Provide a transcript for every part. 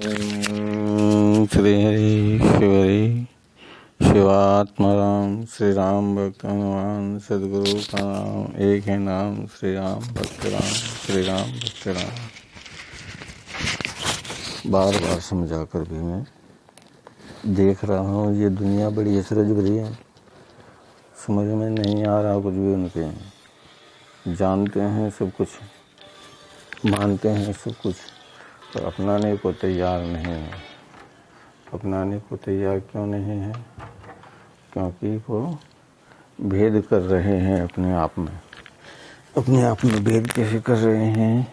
श्री हरि शिवरी शिवात्माराम श्री राम भक्त हनुमान सदगुरु का नाम एक है नाम श्री राम भक्त राम श्री राम भक्त राम। बार बार समझा कर भी मैं देख रहा हूँ ये दुनिया बड़ी अचरज भरी है, समझ में नहीं आ रहा कुछ भी। उनके जानते हैं सब कुछ, मानते हैं सब कुछ, पर अपनाने को तैयार नहीं है। अपनाने को तैयार क्यों नहीं है? क्योंकि वो भेद कर रहे हैं अपने आप में। अपने आप में भेद कैसे कर रहे हैं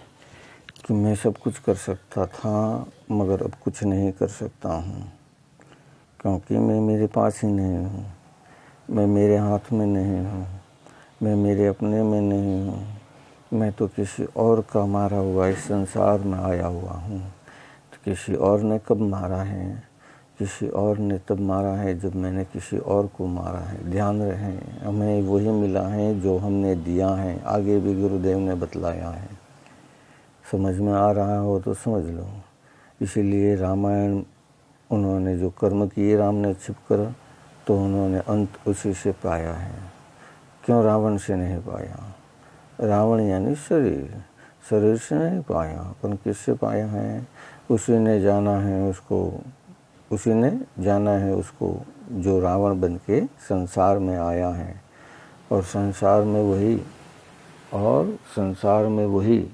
कि मैं सब कुछ कर सकता था मगर अब कुछ नहीं कर सकता हूँ, क्योंकि मैं मेरे पास ही नहीं हूँ, मैं मेरे हाथ में नहीं हूँ, मैं मेरे अपने में नहीं हूँ। मैं तो किसी और का मारा हुआ इस संसार में आया हुआ हूँ। तो किसी और ने कब मारा है? किसी और ने तब मारा है जब मैंने किसी और को मारा है। ध्यान रहे, हमें वही मिला है जो हमने दिया है। आगे भी गुरुदेव ने बतलाया है, समझ में आ रहा हो तो समझ लो। इसीलिए रामायण उन्होंने जो कर्म किए राम ने छिपकर, तो उन्होंने अंत उसी से पाया है। क्यों रावण से नहीं पाया? रावण यानी शरीर, शरीर से नहीं पाया, पर किससे पाया है? उसी ने जाना है उसको, उसी ने जाना है उसको जो रावण बन के संसार में आया है। और संसार में वही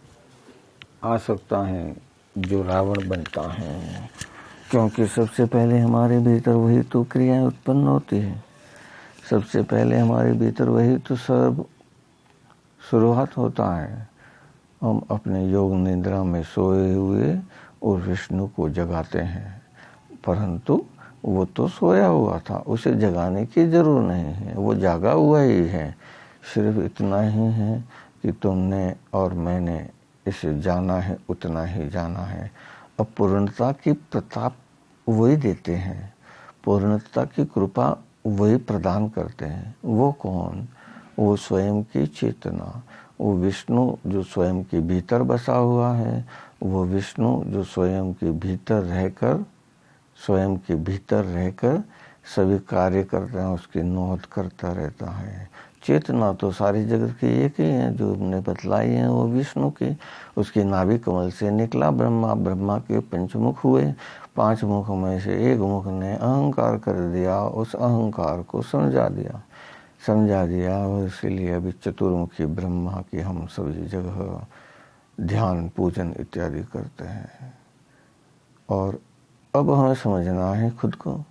आ सकता है जो रावण बनता है, क्योंकि सबसे पहले हमारे भीतर वही तो क्रियाएं उत्पन्न होती है। सबसे पहले हमारे भीतर वही तो सर्व शुरुआत होता है। हम अपने योग निद्रा में सोए हुए और विष्णु को जगाते हैं, परंतु वो तो सोया हुआ था, उसे जगाने की जरूर नहीं है, वो जागा हुआ ही है। सिर्फ इतना ही है कि तुमने और मैंने इसे जाना है, उतना ही जाना है। अब पूर्णता की प्रताप वही देते हैं, पूर्णता की कृपा वही प्रदान करते हैं। वो कौन? वो स्वयं की चेतना, वो विष्णु जो स्वयं के भीतर बसा हुआ है, वो विष्णु जो स्वयं के भीतर रहकर सभी कार्य करता है, उसकी नोट करता रहता है। चेतना तो सारी जगत की एक ही है, जो हमने बतलाई है वो विष्णु की। उसके नाभि कमल से निकला ब्रह्मा, ब्रह्मा के पंचमुख हुए, 5 मुख में से एक मुख ने अहंकार कर दिया, उस अहंकार को समझा दिया। और इसीलिए अभी चतुर्मुखी ब्रह्मा की हम सभी जगह ध्यान पूजन इत्यादि करते हैं। और अब हमें समझना है खुद को,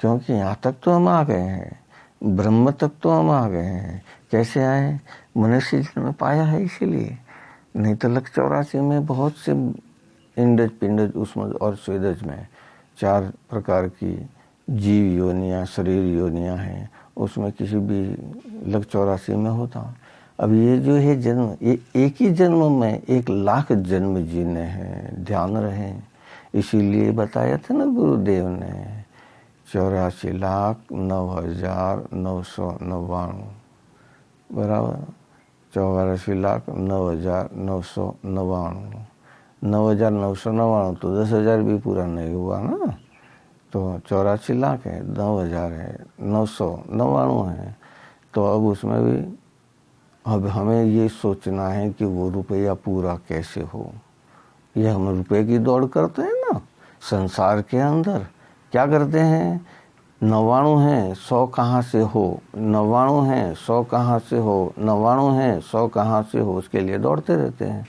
क्योंकि यहाँ तक तो हम आ गए हैं, ब्रह्म तक तो हम आ गए हैं। कैसे आए? मनुष्य जन्म पाया है इसीलिए, नहीं तो लक 84 में बहुत से इंडज पिंडज उष्मज और स्वेदज में 4 प्रकार की जीव योनियाँ, शरीर योनियाँ हैं, उसमें किसी भी लक 84 में होता। अब ये जो है जन्म, ये एक ही जन्म में 1 लाख जन्म जीने हैं। ध्यान रहे, इसीलिए बताया था ना गुरुदेव ने 84,09,999 बराबर, 84,09,999। 9,999 तो 10,000 भी पूरा नहीं हुआ ना, तो 84 लाख है, 9,000 है, 999 है। तो अब उसमें भी अब हमें ये सोचना है कि वो रुपया पूरा कैसे हो। ये हम रुपए की दौड़ करते हैं ना संसार के अंदर। क्या करते हैं? 99 है 100 कहाँ से हो, 99 है 100 कहाँ से हो, 99 है 100 कहाँ से हो, उसके लिए दौड़ते रहते हैं।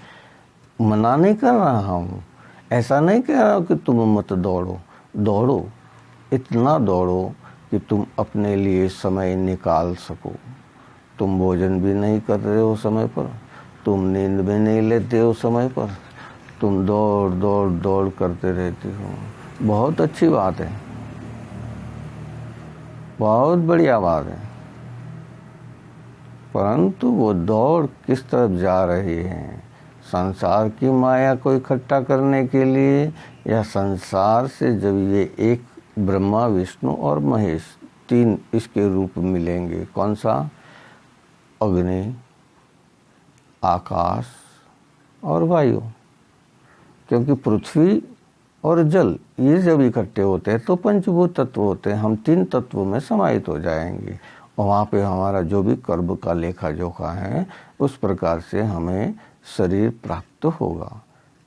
मना नहीं कर रहा हूँ, ऐसा नहीं कह रहा कि तुम मत दौड़ो, इतना दौड़ो कि तुम अपने लिए समय निकाल सको। तुम भोजन भी नहीं कर रहे हो समय पर, तुम नींद भी नहीं लेते हो समय पर, तुम दौड़ करते रहते हो। बहुत अच्छी बात है, बहुत बढ़िया बात है, परंतु वो दौड़ किस तरफ जा रही है? संसार की माया को इकट्ठा करने के लिए, या संसार से जब ये एक ब्रह्मा, विष्णु और महेश 3 इसके रूप मिलेंगे, कौन सा? अग्नि, आकाश और वायु। क्योंकि पृथ्वी और जल, ये जब इकट्ठे होते हैं तो पंचभूत तत्व होते हैं। हम 3 तत्वों में समाहित हो जाएंगे और वहाँ पे हमारा जो भी कर्म का लेखा जोखा है उस प्रकार से हमें शरीर प्राप्त होगा।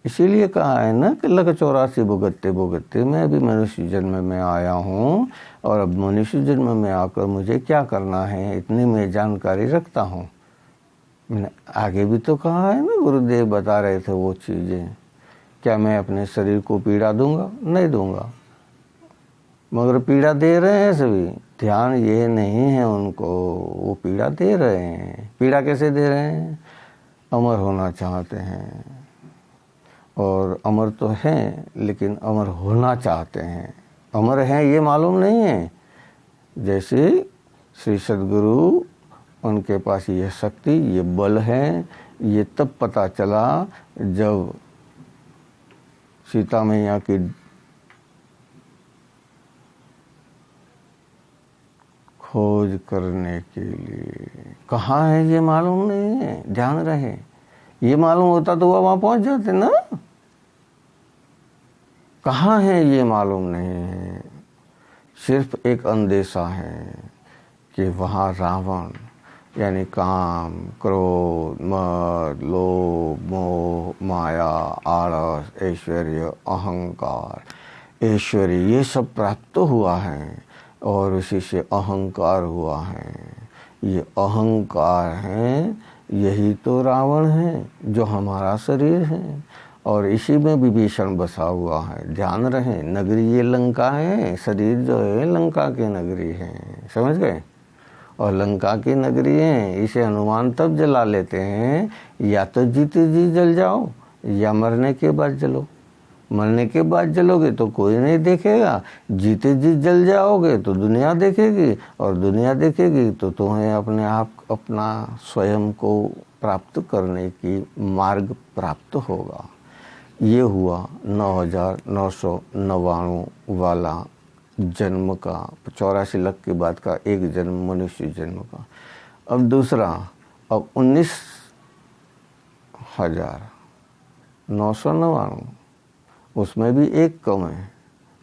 इसीलिए कहा है ना कि लग 84 भुगतते भुगतते मैं भी मनुष्य जन्म में आया हूँ और अब मनुष्य जन्म में आकर मुझे क्या करना है इतनी मैं जानकारी रखता हूँ। मैंने आगे भी तो कहा है ना, गुरुदेव बता रहे थे वो चीज़ें। क्या मैं अपने शरीर को पीड़ा दूंगा? नहीं दूंगा, मगर पीड़ा दे रहे हैं सभी। ध्यान ये नहीं है उनको, वो पीड़ा दे रहे हैं। पीड़ा कैसे दे रहे हैं? अमर होना चाहते हैं, और अमर तो हैं लेकिन अमर होना चाहते हैं। अमर हैं ये मालूम नहीं है। जैसे श्री सद्गुरु, उनके पास ये शक्ति, ये बल है, ये तब पता चला जब सीता मैया की खोज करने के लिए। कहाँ है ये मालूम नहीं है, ध्यान रहे। ये मालूम होता तो वह वहाँ पहुँच जाते ना। कहाँ है ये मालूम नहीं है, सिर्फ एक अंदेशा है कि वहाँ रावण यानी काम, क्रोध, मद, लोभ, मोह, माया, आलस, ऐश्वर्य, अहंकार, ऐश्वर्य, ये सब प्राप्त हुआ है और उसी से अहंकार हुआ है। ये अहंकार है, यही तो रावण है जो हमारा शरीर है, और इसी में विभीषण बसा हुआ है। ध्यान रहे, नगरी ये लंका है, शरीर जो है लंका की नगरी है, समझ गए। और लंका की नगरी है, इसे हनुमान तब जला लेते हैं या तो जीते जी जल जाओ या मरने के बाद जलो। मरने के बाद जलोगे तो कोई नहीं देखेगा, जीते जी जल जाओगे तो दुनिया देखेगी, और दुनिया देखेगी तो तुम्हें अपने आप अपना स्वयं को प्राप्त करने की मार्ग प्राप्त होगा। ये हुआ 9999 वाला जन्म का, 84 लाख के बाद का एक जन्म मनुष्य जन्म का। अब दूसरा, अब 19,999, उसमें भी एक कम है।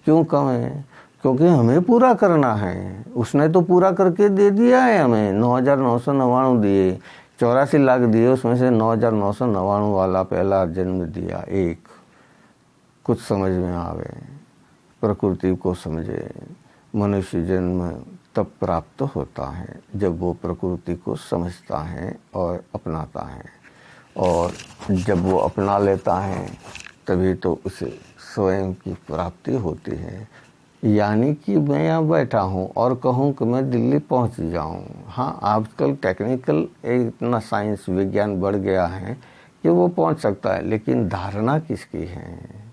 क्यों कम है? क्योंकि हमें पूरा करना है। उसने तो पूरा करके दे दिया है हमें, 9,999 दिए, 84 लाख दिए, उसमें से 9,999 वाला पहला जन्म दिया। एक कुछ समझ में आवे, प्रकृति को समझे। मनुष्य जन्म तब प्राप्त होता है जब वो प्रकृति को समझता है और अपनाता है, और जब वो अपना लेता है तभी तो उसे स्वयं की प्राप्ति होती है। यानी कि मैं यहाँ बैठा हूँ और कहूँ कि मैं दिल्ली पहुँच जाऊँ। हाँ, आजकल टेक्निकल इतना साइंस विज्ञान बढ़ गया है कि वो पहुँच सकता है, लेकिन धारणा किसकी है?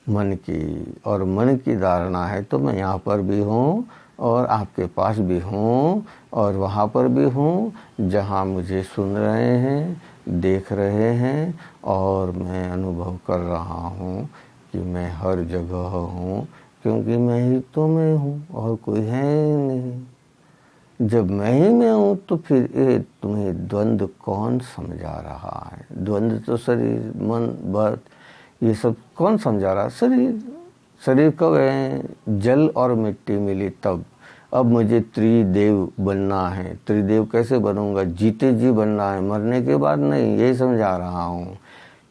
मन की। और मन की धारणा है तो मैं यहाँ पर भी हूँ और आपके पास भी हूँ और वहाँ पर भी हूँ जहाँ मुझे सुन रहे हैं, देख रहे हैं, और मैं अनुभव कर रहा हूँ कि मैं हर जगह हूँ, क्योंकि मैं ही तो मैं हूँ और कोई है नहीं। जब मैं ही मैं हूँ तो फिर ये तुम्हें द्वंद्व कौन समझा रहा है? द्वंद्व तो शरीर, मन, बत, ये सब कौन समझा रहा? शरीर। शरीर कब है? जल और मिट्टी मिली तब। अब मुझे त्रिदेव बनना है। त्रिदेव कैसे बनूंगा? जीते जी बनना है, मरने के बाद नहीं। यही समझा रहा हूँ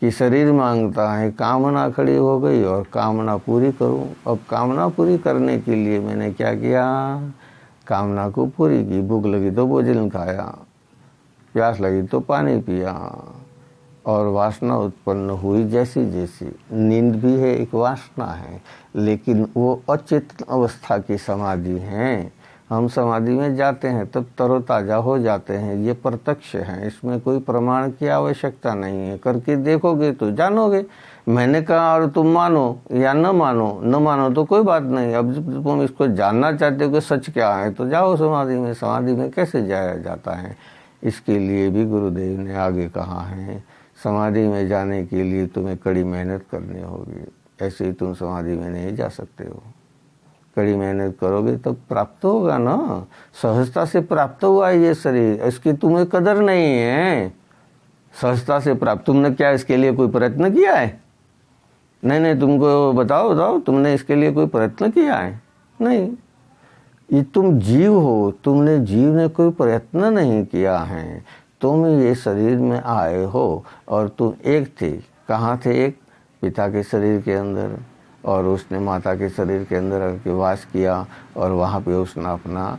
कि शरीर मांगता है, कामना खड़ी हो गई और कामना पूरी करूँ। अब कामना पूरी करने के लिए मैंने क्या किया? कामना को पूरी की। भूख लगी तो भोजन खाया, प्यास लगी तो पानी पिया, और वासना उत्पन्न हुई जैसी जैसी। नींद भी है, एक वासना है, लेकिन वो अचेतन अवस्था की समाधि है। हम समाधि में जाते हैं तब तरोताज़ा हो जाते हैं, ये प्रत्यक्ष है। इसमें कोई प्रमाण की आवश्यकता नहीं है। करके देखोगे तो जानोगे। मैंने कहा और तुम मानो या न मानो, न मानो तो कोई बात नहीं। अब जब तुम इसको जानना चाहते हो कि सच क्या है तो जाओ समाधि में। समाधि में कैसे जाया जाता है, इसके लिए भी गुरुदेव ने आगे कहा है। समाधि में जाने के लिए तुम्हें कड़ी मेहनत करनी होगी। ऐसे ही तुम समाधि में नहीं जा सकते हो। कड़ी मेहनत करोगे तब प्राप्त होगा ना। सहजता से प्राप्त हुआ है ये शरीर, इसकी तुम्हें कदर नहीं है। सहजता से प्राप्त, तुमने क्या इसके लिए कोई प्रयत्न किया है? नहीं तुमको बताओ तुमने इसके लिए कोई प्रयत्न किया है? नहीं, ये तुम जीव हो, तुमने जीव ने कोई प्रयत्न नहीं किया है। तुम ये शरीर में आए हो और तुम एक थे। कहाँ थे? एक पिता के शरीर के अंदर, और उसने माता के शरीर के अंदर आके वास किया, और वहाँ पे उसने अपना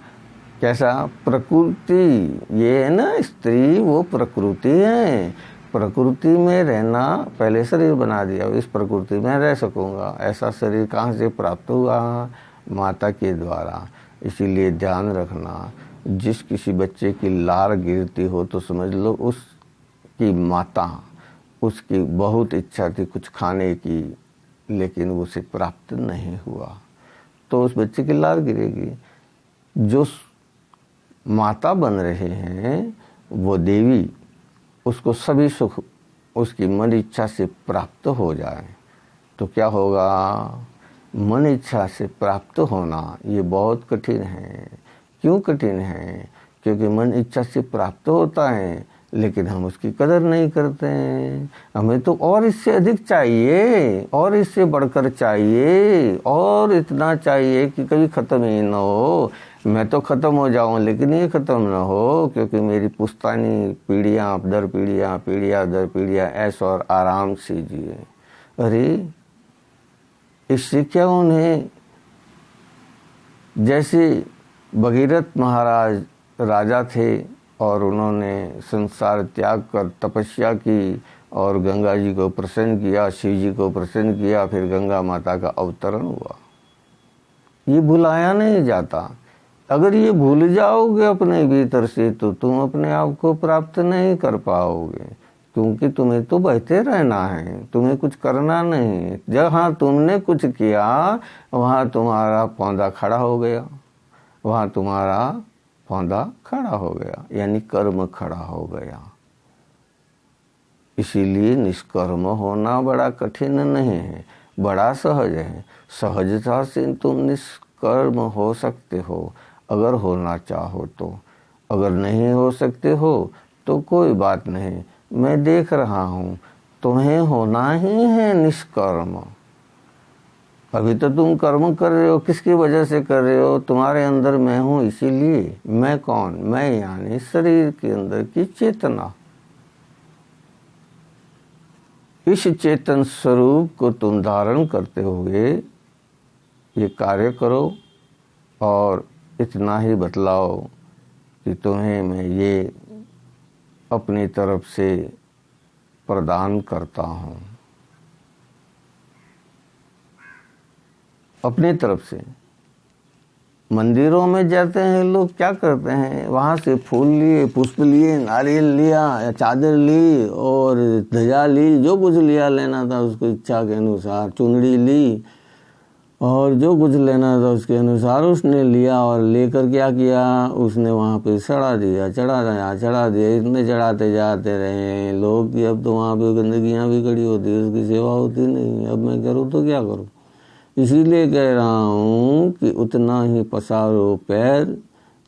कैसा प्रकृति, ये है ना स्त्री, वो प्रकृति है। प्रकृति में रहना, पहले शरीर बना दिया, इस प्रकृति में रह सकूँगा। ऐसा शरीर कहाँ से प्राप्त हुआ? माता के द्वारा। इसीलिए ध्यान रखना, जिस किसी बच्चे की लार गिरती हो तो समझ लो उसकी माता, उसकी बहुत इच्छा थी कुछ खाने की, लेकिन उसे प्राप्त नहीं हुआ, तो उस बच्चे की लार गिरेगी। जो माता बन रहे हैं वो देवी, उसको सभी सुख उसकी मन इच्छा से प्राप्त हो जाए तो क्या होगा? मन इच्छा से प्राप्त होना ये बहुत कठिन है। क्यों कठिन है? क्योंकि मन इच्छा से प्राप्त होता है, लेकिन हम उसकी कदर नहीं करते हैं। हमें तो और इससे अधिक चाहिए, और इससे बढ़कर चाहिए, और इतना चाहिए कि कभी ख़त्म ही ना हो। मैं तो ख़त्म हो जाऊं, लेकिन ये ख़त्म ना हो, क्योंकि मेरी पुश्तैनी पीढ़ियाँ दर पीढ़ियाँ, पीढ़ियाँ दर पीढ़ियाँ ऐश और आराम से जिए। अरे इससे क्या उन्हें, जैसे भगीरथ महाराज राजा थे और उन्होंने संसार त्याग कर तपस्या की और गंगा जी को प्रसन्न किया, शिव जी को प्रसन्न किया, फिर गंगा माता का अवतरण हुआ। ये भुलाया नहीं जाता। अगर ये भूल जाओगे अपने भीतर से तो तुम अपने आप को प्राप्त नहीं कर पाओगे, क्योंकि तुम्हें तो बहते रहना है, तुम्हें कुछ करना नहीं। जहाँ तुमने कुछ किया वहाँ तुम्हारा पौधा खड़ा हो गया, वहाँ तुम्हारा पौधा खड़ा हो गया, यानी कर्म खड़ा हो गया। इसीलिए निष्कर्म होना बड़ा कठिन नहीं है, बड़ा सहज है। सहजता से तुम निष्कर्म हो सकते हो अगर होना चाहो तो। अगर नहीं हो सकते हो तो कोई बात नहीं, मैं देख रहा हूँ, तुम्हें होना ही है निष्कर्म। अभी तो तुम कर्म कर रहे हो, किसकी वजह से कर रहे हो? तुम्हारे अंदर मैं हूँ, इसीलिए। मैं कौन? मैं यानी शरीर के अंदर की चेतना। इस चेतन स्वरूप को तुम धारण करते हुए ये कार्य करो, और इतना ही बतलाओ कि तुम्हें मैं ये अपनी तरफ से प्रदान करता हूँ। अपनी तरफ से। मंदिरों में जाते हैं लोग, क्या करते हैं? वहाँ से फूल लिए, पुष्प लिए, नारियल लिया या चादर ली और ध्वजा ली, जो कुछ लिया लेना था उसको इच्छा के अनुसार, चुनरी ली और जो कुछ लेना था उसके अनुसार उसने लिया, और लेकर क्या किया? उसने वहाँ पे चढ़ा दिया। इतने चढ़ाते जाते रहे लोग कि अब तो वहाँ पे गंदगियाँ भी खड़ी होती है, उसकी सेवा होती नहीं। अब मैं करूँ तो क्या करूँ? इसीलिए कह रहा हूँ कि उतना ही पसारो पैर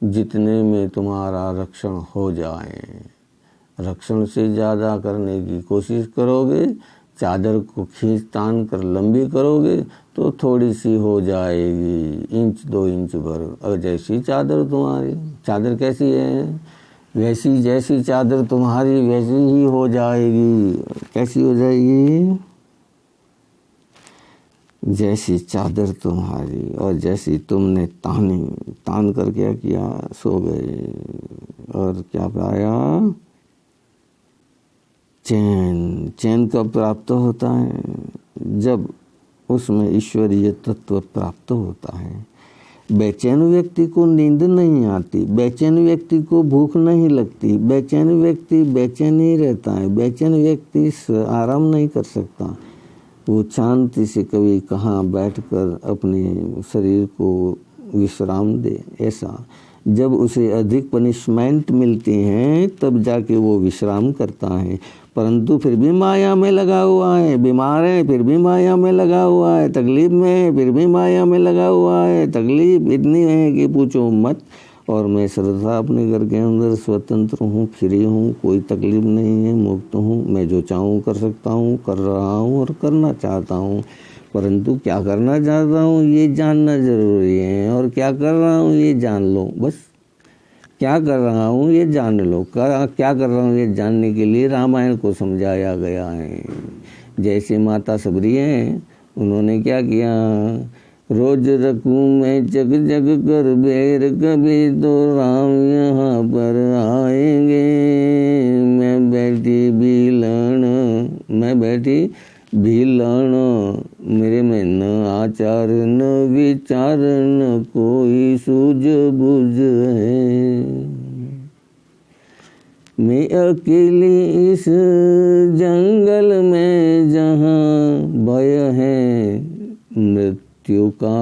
जितने में तुम्हारा रक्षण हो जाए। रक्षण से ज़्यादा करने की कोशिश करोगे, चादर को खींच तान कर लंबी करोगे तो थोड़ी सी हो जाएगी, 1-2 इंच भर। और जैसी चादर तुम्हारी, चादर कैसी है? वैसी जैसी चादर तुम्हारी वैसी ही हो जाएगी। कैसी हो जाएगी? जैसी चादर तुम्हारी, और जैसी तुमने तान कर क्या किया? सो गए। और क्या पाया? चैन कब प्राप्त होता है? जब उसमें ईश्वरीय तत्व प्राप्त होता है। बेचैन व्यक्ति को नींद नहीं आती, बेचैन व्यक्ति को भूख नहीं लगती, बेचैन व्यक्ति बेचैन ही रहता है, बेचैन व्यक्ति आराम नहीं कर सकता। वो शांति से कभी कहाँ बैठकर अपने शरीर को विश्राम दे। ऐसा जब उसे अधिक पनिशमेंट मिलती हैं तब जाके वो विश्राम करता है, परंतु फिर भी माया में लगा हुआ है। बीमार है फिर भी माया में लगा हुआ है, तकलीफ में है फिर भी माया में लगा हुआ है। तकलीफ इतनी है कि पूछो मत, और मैं सर्वथा अपने घर के अंदर स्वतंत्र हूँ, फ्री हूँ, कोई तकलीफ नहीं है, मुक्त हूँ। मैं जो चाहूँ कर सकता हूँ, कर रहा हूँ और करना चाहता हूँ। परंतु क्या करना चाहता हूँ ये जानना जरूरी है, और क्या कर रहा हूँ ये जान लो। बस क्या कर रहा हूँ ये जान लो। क्या कर रहा हूँ ये जानने के लिए रामायण को समझाया गया है। जैसे माता सबरी हैं, उन्होंने क्या किया, रोज रखूं मैं जग जग कर बेर, कभी तो राम यहाँ पर आएंगे। मैं बैठी भीलण, मेरे में न आचार न विचार न कोई सूझ बुझ है। मैं अकेली इस जंगल में जहाँ भय है मृत्यु का,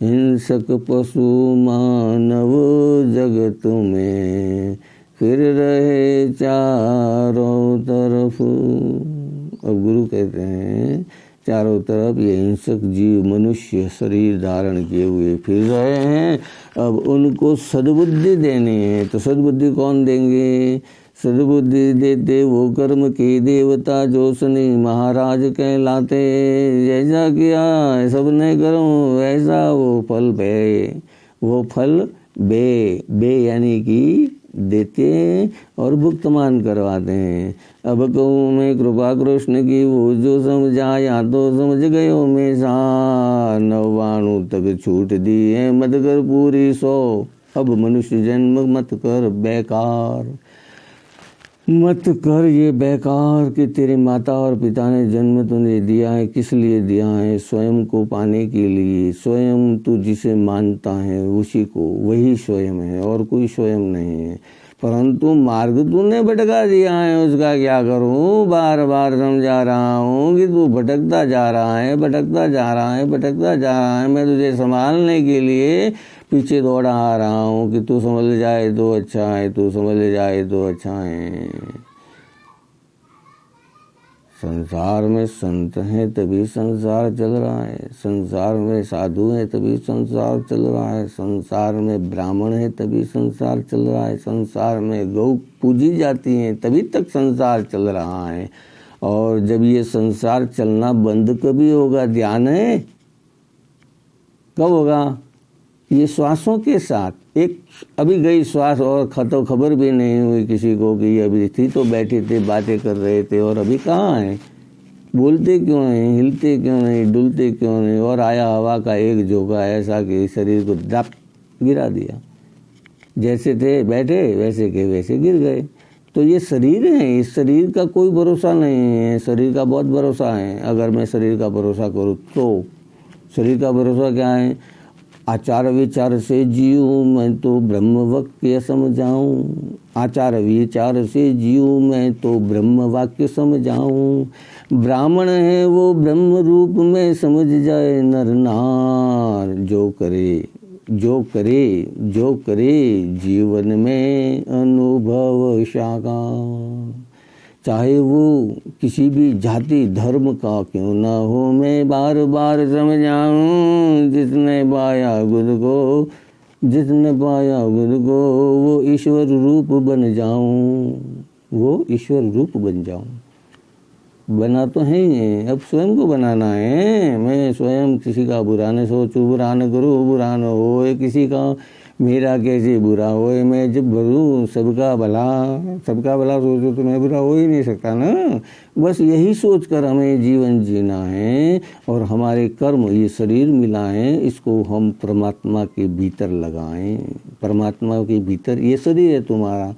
हिंसक पशु मानव जगत में फिर रहे चारों तरफ। अब गुरु कहते हैं चारों तरफ ये हिंसक जीव मनुष्य शरीर धारण किए हुए फिर रहे हैं। अब उनको सद्बुद्धि देनी है, तो सद्बुद्धि कौन देंगे? सद्बुद्धि देते वो कर्म के देवता जो शनि महाराज कहलाते। जैसा किया सबने कर्म वैसा वो फल बे, वो फल बे यानी कि देते हैं और भुगतमान करवाते हैं। अब कहूँ मैं कृपा कृष्ण की, वो जो समझाया तो समझ गयो मैं सा, 99 तक छूट दी है मत कर पूरी 100। अब मनुष्य जन्म मत कर बेकार, मत कर ये बेकार कि तेरे माता और पिता ने जन्म तुझे दिया है, किस लिए दिया है? स्वयं को पाने के लिए। स्वयं तू जिसे मानता है उसी को, वही स्वयं है और कोई स्वयं नहीं है। परंतु मार्ग तूने भटका दिया है, उसका क्या करूं? बार बार समझा रहा हूं कि तू भटकता जा रहा है, भटकता जा रहा है, भटकता जा रहा है। मैं तुझे संभालने के लिए पीछे दौड़ा आ रहा हूँ कि तू समझ जाए तो अच्छा है, तू समझ जाए तो अच्छा है। संसार में संत हैं तभी संसार चल रहा है, संसार में साधु हैं तभी संसार चल रहा है, संसार में ब्राह्मण है तभी संसार चल रहा है, संसार में गौ पूजी जाती हैं तभी तक संसार चल रहा है। और जब ये संसार चलना बंद कभी होगा? ध्यान है कब होगा? ये श्वासों के साथ। एक अभी गई श्वास और खबर भी नहीं हुई किसी को कि ये अभी थी, तो बैठे थे बातें कर रहे थे और अभी कहाँ हैं? बोलते क्यों नहीं, हिलते क्यों नहीं, डुलते क्यों नहीं? और आया हवा का एक झोंका ऐसा कि शरीर को दप गिरा दिया। जैसे थे बैठे वैसे के वैसे गिर गए। तो ये शरीर है, इस शरीर का कोई भरोसा नहीं है, शरीर का बहुत भरोसा है। अगर मैं शरीर का भरोसा करूँ तो शरीर का भरोसा क्या है? आचार विचार से जीऊँ मैं तो ब्रह्म वाक्य समझाऊँ, आचार विचार से जीऊँ मैं तो ब्रह्म वाक्य समझाऊँ। ब्राह्मण है वो ब्रह्म रूप में समझ जाए नर नार, जो करे जो करे जो करे जीवन में अनुभव साकार। चाहे वो किसी भी जाति धर्म का क्यों ना हो, मैं बार बार समझाऊं। जिसने पाया खुद को, जिसने पाया खुद को, वो ईश्वर रूप बन जाऊं, वो ईश्वर रूप बन जाऊं। बना तो है ही, अब स्वयं को बनाना है। मैं स्वयं किसी का बुरा न सोचूं, बुरा न करूँ, बुरा न होए किसी का, मेरा कैसे बुरा होए। मैं जब भरूँ सबका भला सोचूं तो मैं बुरा हो ही नहीं सकता ना। बस यही सोचकर हमें जीवन जीना है। और हमारे कर्म, ये शरीर मिला है, इसको हम परमात्मा के भीतर लगाएं। परमात्मा के भीतर ये शरीर है तुम्हारा,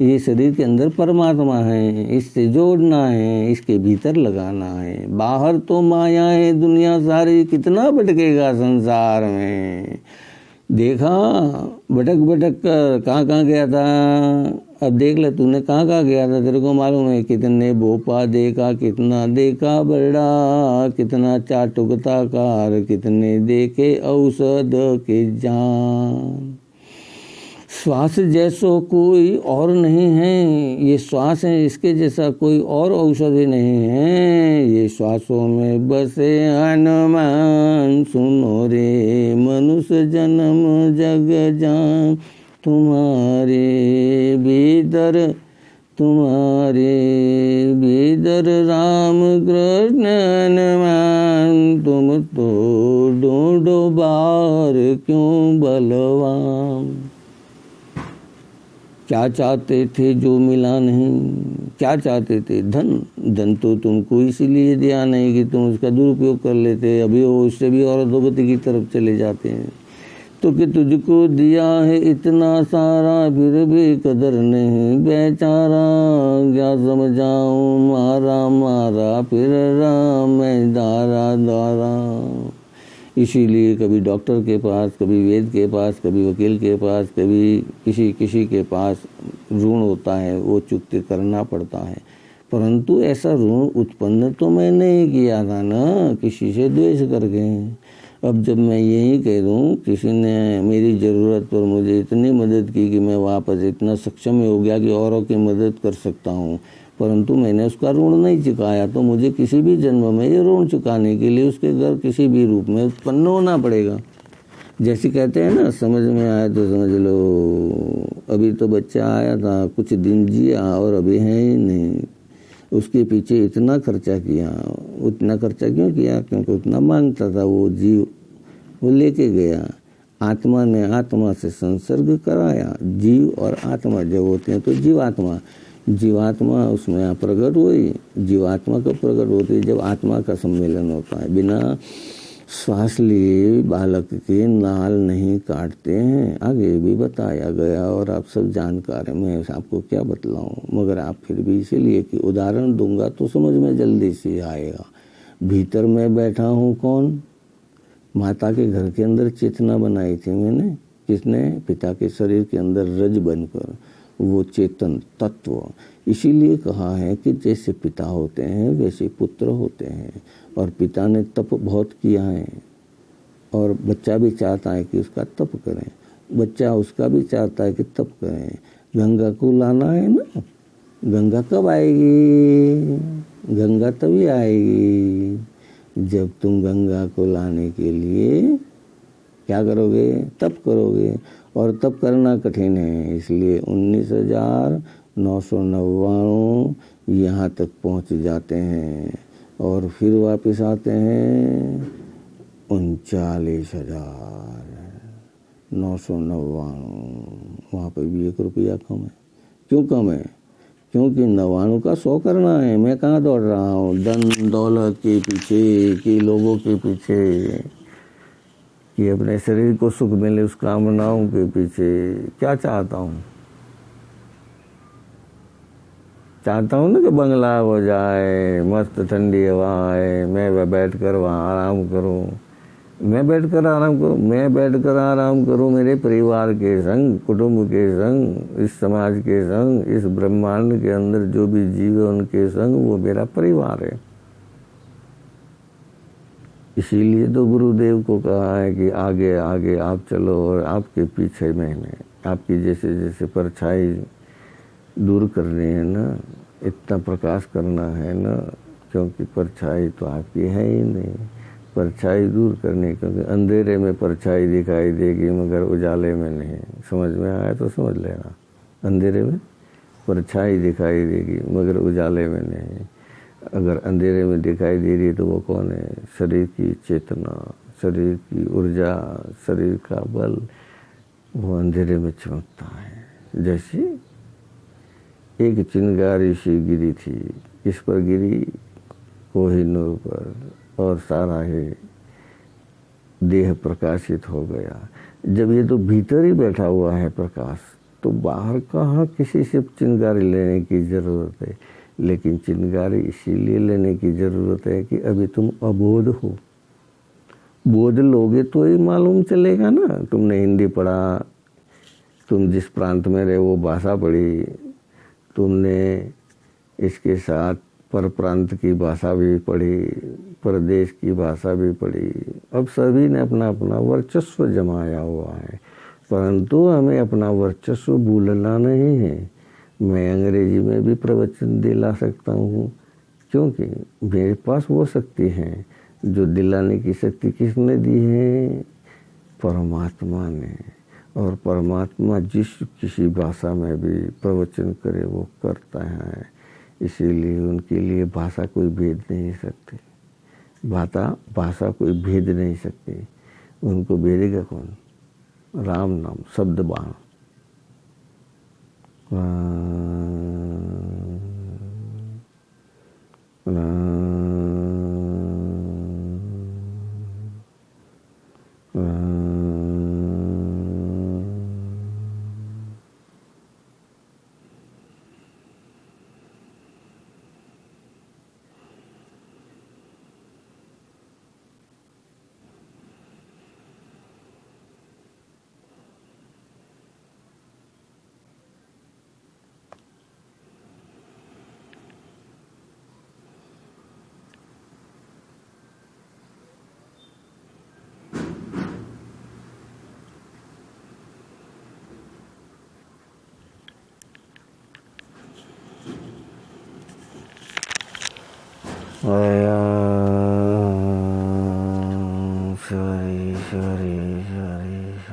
ये शरीर के अंदर परमात्मा है, इससे जोड़ना है, इसके भीतर लगाना है। बाहर तो माया है दुनिया सारी, कितना भटकेगा संसार में। देखा भटक भटक कर कहाँ गया था। अब देख ले तूने कहाँ गया था, तेरे को मालूम है? कितने भोपा देखा, कितना देखा बड़ा, कितना चाटुकता कार, कितने देखे औषध के जान। श्वास जैसो कोई और नहीं है, ये श्वास है, इसके जैसा कोई और औषधि नहीं है। ये श्वासों में बसे हनुमान, सुनो रे मनुष्य जन्म जग जान, तुम्हारे भीतर राम कृष्ण हनुमान, तुम तो ढूंढो बार क्यों बलवान। क्या चाहते थे जो मिला नहीं, क्या चाहते थे? धन तो तुमको इसीलिए दिया नहीं कि तुम उसका दुरुपयोग कर लेते, अभी वो उससे भी और अधोगति की तरफ चले जाते हैं। तो कि तुझको दिया है इतना सारा, फिर भी कदर नहीं बेचारा, क्या समझाऊं मारा फिर राम मैं दारा। इसीलिए कभी डॉक्टर के पास, कभी वेद के पास, कभी वकील के पास, कभी किसी के पास ऋण होता है, वो चुकते करना पड़ता है। परंतु ऐसा ऋण उत्पन्न तो मैं नहीं किया था ना, किसी से द्वेष करके। अब जब मैं यही कह दूं, किसी ने मेरी ज़रूरत पर मुझे इतनी मदद की कि मैं वापस इतना सक्षम हो गया कि औरों की मदद कर सकता हूं, परंतु मैंने उसका ऋण नहीं चुकाया, तो मुझे किसी भी जन्म में ये ऋण चुकाने के लिए उसके घर किसी भी रूप में उत्पन्न होना पड़ेगा। जैसे कहते हैं ना, समझ में आया तो समझ लो, अभी तो बच्चा आया था, कुछ दिन जिया और अभी है ही नहीं, उसके पीछे इतना खर्चा किया। उतना खर्चा क्यों किया? क्योंकि उतना मांगता था वो जीव, वो लेके गया। आत्मा ने आत्मा से संसर्ग कराया। जीव और आत्मा जब होते हैं तो जीवात्मा उसमें प्रकट हुई। जीवात्मा कब प्रकट होती है? जब आत्मा का सम्मेलन होता है। बिना श्वास लिए बालक के नाल नहीं काटते हैं, आगे भी बताया गया और आप सब जानकार हैं, मैं आपको क्या बतलाऊं। मगर आप फिर भी इसीलिए कि उदाहरण दूंगा तो समझ में जल्दी से आएगा। भीतर मैं बैठा हूँ कौन? माता के घर के अंदर चेतना बनाई थी मैंने, किसने? पिता के शरीर के अंदर रज बनकर, वो चेतन तत्व। इसीलिए कहा है कि जैसे पिता होते हैं वैसे पुत्र होते हैं। और पिता ने तप बहुत किया है और बच्चा भी चाहता है कि उसका तप करें, बच्चा उसका भी चाहता है कि तप करें। गंगा को लाना है ना, गंगा कब आएगी? गंगा तभी आएगी जब तुम गंगा को लाने के लिए क्या करोगे? तप करोगे। और तप करना कठिन है, इसलिए 19,999 यहाँ तक पहुँच जाते हैं और फिर वापस आते हैं 39,999। वहाँ पर भी 1 रुपया कम है। क्यों कम है? क्योंकि 99 का 100 करना है। मैं कहाँ दौड़ रहा हूँ धन दौलत के पीछे, कि लोगों के पीछे, कि अपने शरीर को सुख मिले उस कामनाओं के पीछे। क्या चाहता हूँ? चाहता हूँ ना कि बंगला हो जाए, मस्त ठंडी हवा आए, मैं बैठकर वहाँ आराम करूँ। मैं बैठकर आराम करूँ मेरे परिवार के संग, कुटुंब के संग, इस समाज के संग, इस ब्रह्मांड के अंदर जो भी जीव है उनके संग, वो मेरा परिवार है। इसीलिए तो गुरुदेव को कहा है कि आगे आगे आप चलो और आपके पीछे मैंने। आपकी जैसे जैसे परछाई दूर करनी है ना, इतना प्रकाश करना है ना, क्योंकि परछाई तो आपकी है ही नहीं। परछाई दूर करनी, क्योंकि अंधेरे में परछाई दिखाई देगी मगर उजाले में नहीं। समझ में आया तो समझ लेना। अंधेरे में परछाई दिखाई देगी मगर उजाले में नहीं। अगर अंधेरे में दिखाई दे रही है तो वो कौन है? शरीर की चेतना, शरीर की ऊर्जा, शरीर का बल, वो अंधेरे में चमकता है। जैसे एक चिंगारी सी गिरी थी, किस पर गिरी? कोहिनूर पर, और सारा ही देह प्रकाशित हो गया। जब ये तो भीतर ही बैठा हुआ है प्रकाश, तो बाहर कहाँ किसी से चिंगारी लेने की जरूरत है। लेकिन चिंगारी इसीलिए लेने की जरूरत है कि अभी तुम अबोध हो। बोध लोगे तो ही मालूम चलेगा ना। तुमने हिंदी पढ़ा, तुम जिस प्रांत में रहे वो भाषा पढ़ी, तुमने इसके साथ पर प्रांत की भाषा भी पढ़ी, प्रदेश की भाषा भी पढ़ी। अब सभी ने अपना अपना वर्चस्व जमाया हुआ है। परंतु हमें अपना वर्चस्व भूलना नहीं है। मैं अंग्रेजी में भी प्रवचन दिला सकता हूँ, क्योंकि मेरे पास वो शक्ति है। जो दिलाने की शक्ति किसने दी है? परमात्मा ने। और परमात्मा जिस किसी भाषा में भी प्रवचन करे वो करता है। इसीलिए उनके लिए भाषा कोई भेद नहीं सकती। भाषा कोई भेद नहीं सकती। उनको भेदेगा कौन? राम नाम शब्द बाण। शिवरी शिवरी शिवरी।